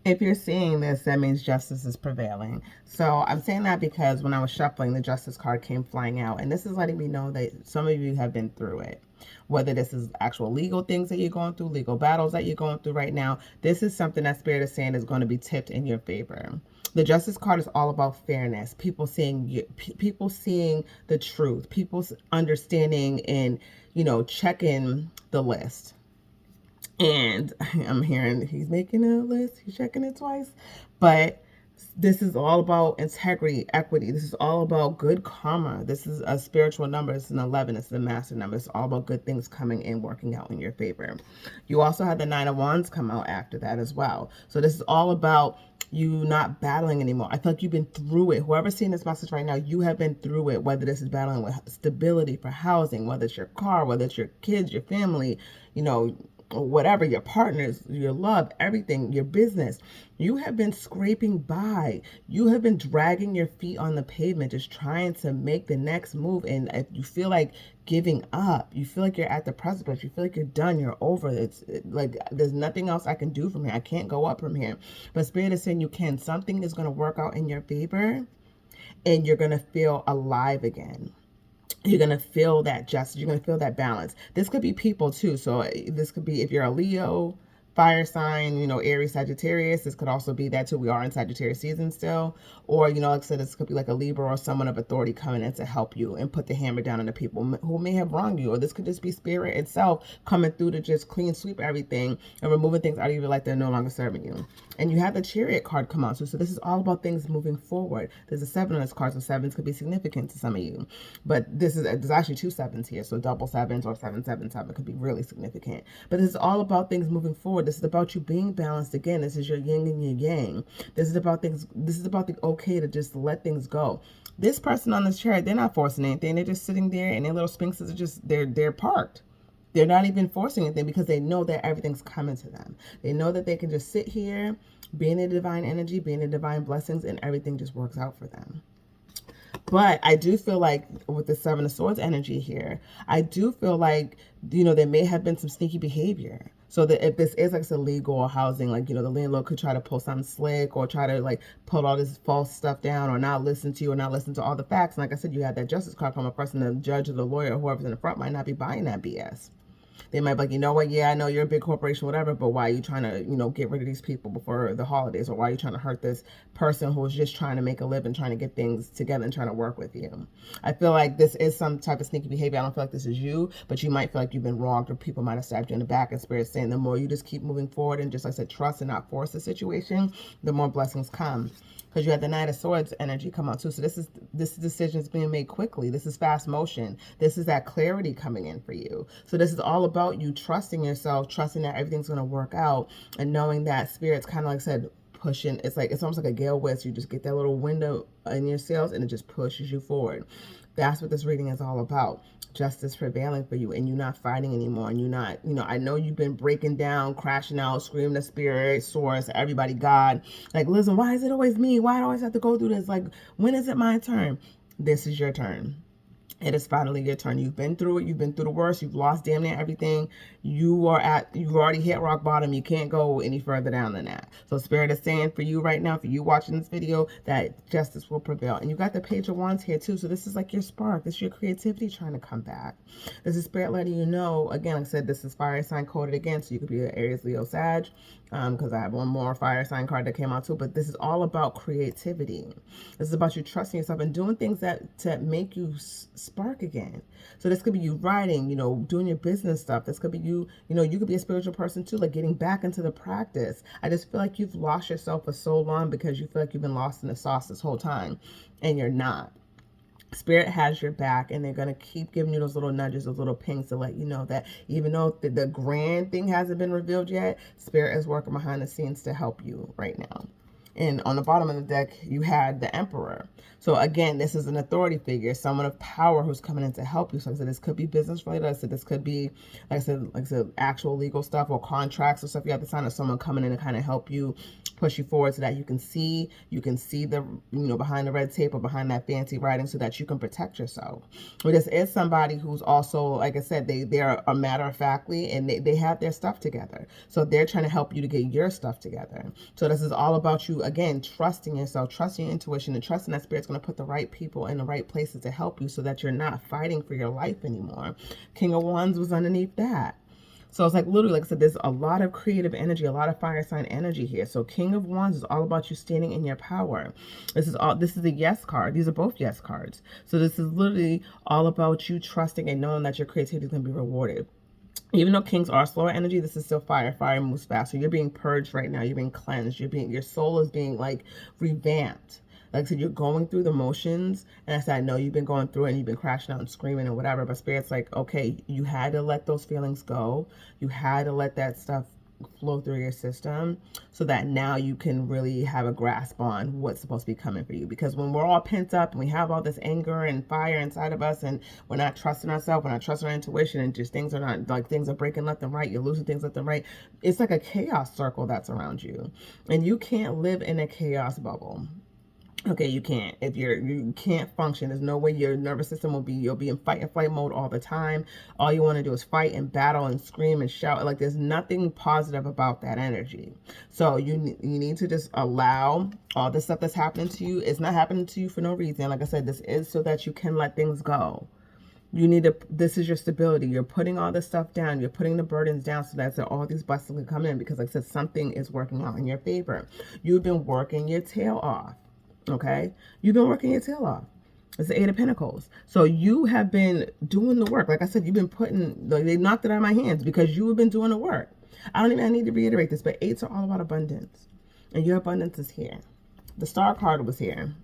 If you're seeing this, that means justice is prevailing. So I'm saying that because when I was shuffling, the justice card came flying out. And this is letting me know that some of you have been through it. Whether this is actual legal things that you're going through, legal battles that you're going through right now, this is something that Spirit is saying is going to be tipped in your favor. The justice card is all about fairness, people seeing people seeing the truth, people understanding and, checking the list. And I'm hearing he's making a list, he's checking it twice. But this is all about integrity, equity. This is all about good karma. This is a spiritual number. It's an 11. It's the master number. It's all about good things coming in, working out in your favor. You also have the Nine of Wands come out after that as well. So this is all about you not battling anymore. I feel like you've been through it. Whoever's seeing this message right now, you have been through it, whether this is battling with stability for housing, whether it's your car, whether it's your kids, your family, whatever, your partners, your love, everything, your business. You have been scraping by. You have been dragging your feet on the pavement, just trying to make the next move. And if you feel like giving up, you feel like you're at the precipice, you feel like you're done, you're over. It's like there's nothing else I can do from here. I can't go up from here. But Spirit is saying you can. Something is going to work out in your favor, and you're going to feel alive again. You're going to feel that justice. You're going to feel that balance. This could be people too. So this could be if you're a Leo, fire sign, Aries, Sagittarius. This could also be that too. We are in Sagittarius season still. Or, like I said, this could be like a Libra or someone of authority coming in to help you and put the hammer down on the people who may have wronged you. Or this could just be Spirit itself coming through to just clean sweep everything and removing things out of your life that are no longer serving you. And you have the Chariot card come out too. So this is all about things moving forward. There's a 7 on this card, so 7s could be significant to some of you. But there's actually 2 7s here, so double 7s or 777 could be really significant. But this is all about things moving forward. This is about you being balanced again. This is your yin and your yang. This is about things. This is about the okay to just let things go. This person on this chair, they're not forcing anything. They're just sitting there, and their little sphinxes are just they're parked. They're not even forcing anything because they know that everything's coming to them. They know that they can just sit here, be in the divine energy, be in the divine blessings, and everything just works out for them. But I do feel like with the 7 of Swords energy here, I do feel like, there may have been some sneaky behavior. So that if this is like illegal or housing, like, the landlord could try to pull something slick or try to like pull all this false stuff down or not listen to you or not listen to all the facts. And like I said, you had that justice card from a person, the judge or the lawyer or whoever's in the front might not be buying that BS. They might be like, you know what, yeah, I know you're a big corporation, whatever, but why are you trying to, get rid of these people before the holidays? Or why are you trying to hurt this person who is just trying to make a living, trying to get things together and trying to work with you? I feel like this is some type of sneaky behavior. I don't feel like this is you, but you might feel like you've been wronged or people might have stabbed you in the back, and Spirit saying the more you just keep moving forward and just, like I said, trust and not force the situation, the more blessings come. Because you had the Knight of Swords energy come out too. So this decision is being made quickly. This is fast motion. This is that clarity coming in for you. So this is all about you trusting yourself, trusting that everything's going to work out, and knowing that Spirit's kind of like I said, pushing. It's almost like a gale west. You just get that little window in your sails and it just pushes you forward. That's what this reading is all about. Justice prevailing for you, and you're not fighting anymore, and you're not, I know you've been breaking down, crashing out, screaming to Spirit, source, everybody, God, like, listen, why is it always me? Why do I always have to go through this? Like, when is it my turn? This is your turn. It is finally your turn. You've been through it. You've been through the worst. You've lost damn near everything. You've already hit rock bottom. You can't go any further down than that. So Spirit is saying for you right now, for you watching this video, that justice will prevail. And you got the Page of Wands here too. So this is like your spark. This is your creativity trying to come back. This is Spirit letting you know, again, like I said, this is fire sign coded again. So you could be an Aries, Leo, Sag. Because I have one more fire sign card that came out too. But this is all about creativity. This is about you trusting yourself and doing things that make you spark again. So this could be you writing, doing your business stuff. This could be you, you could be a spiritual person too, like getting back into the practice. I just feel like you've lost yourself for so long because you feel like you've been lost in the sauce this whole time, and you're not. Spirit has your back, and they're going to keep giving you those little nudges, those little pings to let you know that even though the grand thing hasn't been revealed yet, Spirit is working behind the scenes to help you right now. And on the bottom of the deck, you had the Emperor. So again, this is an authority figure, someone of power who's coming in to help you. So like I said, this could be business related. I said this could be, like I said, actual legal stuff or contracts or stuff you have to sign, or someone coming in to kind of help you, push you forward so that you can see the, behind the red tape or behind that fancy writing so that you can protect yourself. But this is somebody who's also, like I said, they're a matter of factly, and they have their stuff together. So they're trying to help you to get your stuff together. So this is all about you, again, trusting yourself, trusting your intuition, and trusting that Spirit's going to put the right people in the right places to help you so that you're not fighting for your life anymore. King of Wands was underneath that. So it's like literally, like I said, there's a lot of creative energy, a lot of fire sign energy here. So King of Wands is all about you standing in your power. This is a yes card. These are both yes cards. So this is literally all about you trusting and knowing that your creativity is going to be rewarded. Even though kings are slower energy, this is still fire. Fire moves fast. So you're being purged right now. You're being cleansed. Your soul is being like revamped. Like I said, you're going through the motions. And I said, I know you've been going through it and you've been crashing out and screaming and whatever. But Spirit's like, okay, you had to let those feelings go. You had to let that stuff flow through your system so that now you can really have a grasp on what's supposed to be coming for you. Because when we're all pent up and we have all this anger and fire inside of us and we're not trusting ourselves, we're not trusting our intuition, and just things are breaking left and right, you're losing things left and right, it's like a chaos circle that's around you. And you can't live in a chaos bubble. Okay, you can't. If you can't function, there's no way your nervous system you'll be in fight and flight mode all the time. All you want to do is fight and battle and scream and shout. Like there's nothing positive about that energy. So you need to just allow all the stuff that's happening to you. It's not happening to you for no reason. Like I said, this is so that you can let things go. This is your stability. You're putting all this stuff down. You're putting the burdens down so that all these blessings can come in, because like I said, something is working out in your favor. You've been working your tail off. Okay, you've been working your tail off. It's the Eight of Pentacles. So you have been doing the work. Like I said, you've been they knocked it out of my hands because you have been doing the work. I need to reiterate this, but eights are all about abundance. And your abundance is here. The Star card was here.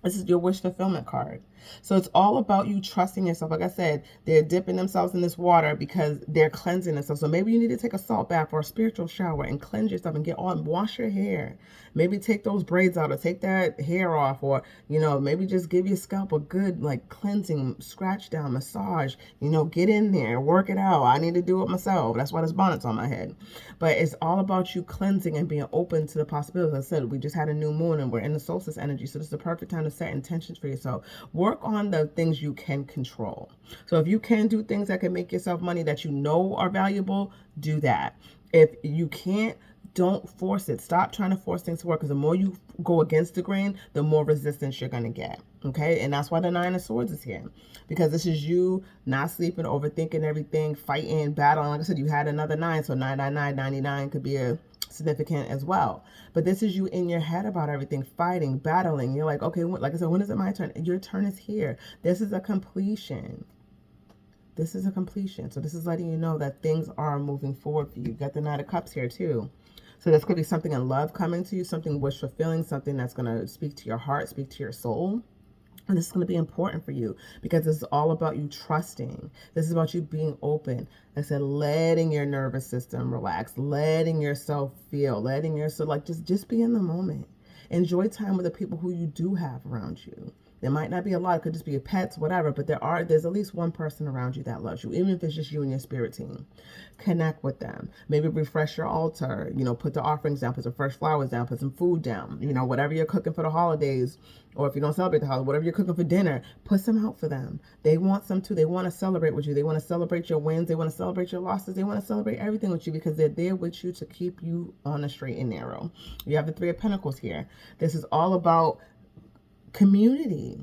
This is your wish fulfillment card. So it's all about you trusting yourself. Like I said, they're dipping themselves in this water because they're cleansing themselves. So maybe you need to take a salt bath or a spiritual shower and cleanse yourself and wash your hair. Maybe take those braids out or take that hair off, or, maybe just give your scalp a good cleansing, scratch down, massage, get in there, work it out. I need to do it myself. That's why this bonnet's on my head. But it's all about you cleansing and being open to the possibilities. Like I said, we just had a new moon and we're in the solstice energy. So this is the perfect time to set intentions for yourself. Work on the things you can control. So if you can do things that can make yourself money that are valuable, do that. If you can't, don't force it. Stop trying to force things to work, because the more you go against the grain, the more resistance you're going to get. Okay? And that's why the Nine of Swords is here, because this is you not sleeping, overthinking everything, fighting, battling. Like I said, you had another 9, so 999, 99 could be a significant as well. But this is you in your head about everything, fighting, battling. You're like, okay, like I said, when is it my turn? Your turn is here. This is a completion. This is a completion. So this is letting you know that things are moving forward for you. You got the Knight of Cups here too. So this could be something in love coming to you, something wish fulfilling, something that's going to speak to your heart, speak to your soul. And this is going to be important for you, because this is all about you trusting. This is about you being open. Like I said, letting your nervous system relax, letting yourself feel, letting yourself just be in the moment. Enjoy time with the people who you do have around you. There might not be a lot. It could just be your pets, whatever. But there's at least one person around you that loves you, even if it's just you and your spirit team. Connect with them. Maybe refresh your altar. Put the offerings down, put some fresh flowers down, put some food down. Whatever you're cooking for the holidays, or if you don't celebrate the holiday, whatever you're cooking for dinner, put some out for them. They want some too. They want to celebrate with you. They want to celebrate your wins. They want to celebrate your losses. They want to celebrate everything with you, because they're there with you to keep you on the straight and narrow. You have the Three of Pentacles here. This is all about community.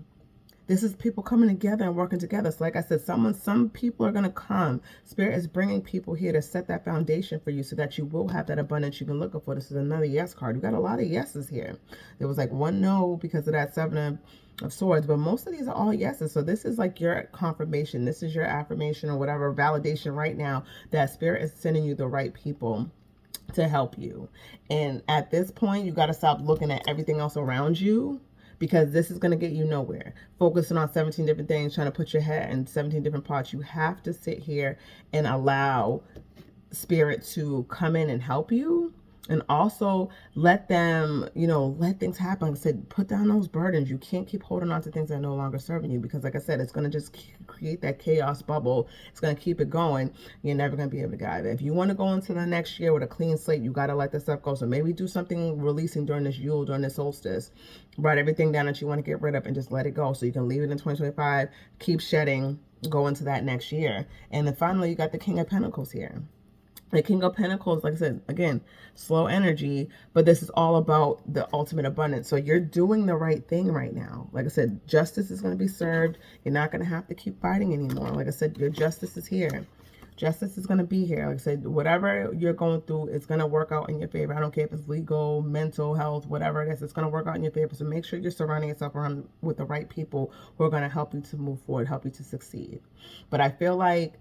This is people coming together and working together. So like I said, some people are going to come. Spirit is bringing people here to set that foundation for you so that you will have that abundance you've been looking for. This is another yes card. We got a lot of yeses here. There was one no because of that Seven of Swords, but most of these are all yeses. So this is your confirmation. This is your affirmation or whatever validation right now that Spirit is sending you the right people to help you. And at this point, you got to stop looking at everything else around you, because this is going to get you nowhere. Focusing on 17 different things, trying to put your head in 17 different pots. You have to sit here and allow Spirit to come in and help you, And also let them, let things happen. Like I said, put down those burdens. You can't keep holding on to things that are no longer serving you, because like I said, it's going to just create that chaos bubble. It's going to keep it going. You're never going to be able to get out of it. If you want to go into the next year with a clean slate, you got to let this stuff go. So maybe do something releasing during this Yule, during this solstice. Write everything down that you want to get rid of and just let it go, so you can leave it in 2025, keep shedding, go into that next year. And then finally, you got the King of Pentacles here. The King of Pentacles, like I said, again, slow energy, but this is all about the ultimate abundance. So you're doing the right thing right now. Like I said, justice is going to be served. You're not going to have to keep fighting anymore. Like I said, your justice is here. Justice is going to be here. Like I said, whatever you're going through, it's going to work out in your favor. I don't care if it's legal, mental health, whatever it is, it's going to work out in your favor. So make sure you're surrounding yourself around with the right people who are going to help you to move forward, help you to succeed. But I feel like,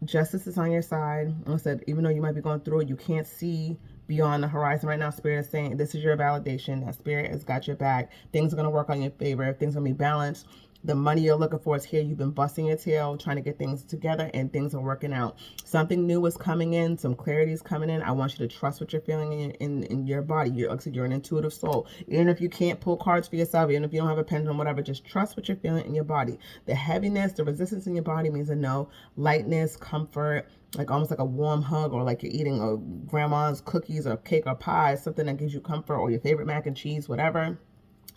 justice is on your side. Like I said, even though you might be going through it, you can't see beyond the horizon right now. Spirit is saying this is your validation. That Spirit has got your back. Things are going to work on your favor. Things are going to be balanced. The money you're looking for is here. You've been busting your tail trying to get things together, and things are working out. Something new is coming in. Some clarity is coming in. I want you to trust what you're feeling in your body. Like I said, you're an intuitive soul. Even if you can't pull cards for yourself, even if you don't have a pendulum, whatever, just trust what you're feeling in your body. The heaviness, the resistance in your body means a no. Lightness, comfort, like almost like a warm hug, or like you're eating a grandma's cookies or cake or pie, something that gives you comfort, or your favorite mac and cheese, whatever.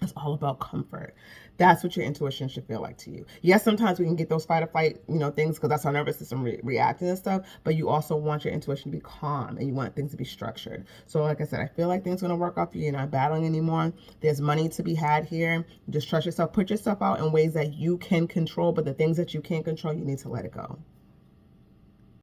It's all about comfort. That's what your intuition should feel like to you. Yes, sometimes we can get those fight or flight, things, because that's our nervous system reacting and stuff. But you also want your intuition to be calm, and you want things to be structured. So like I said, I feel like things are going to work out for you. You're not battling anymore. There's money to be had here. Just trust yourself. Put yourself out in ways that you can control, but the things that you can't control, you need to let it go.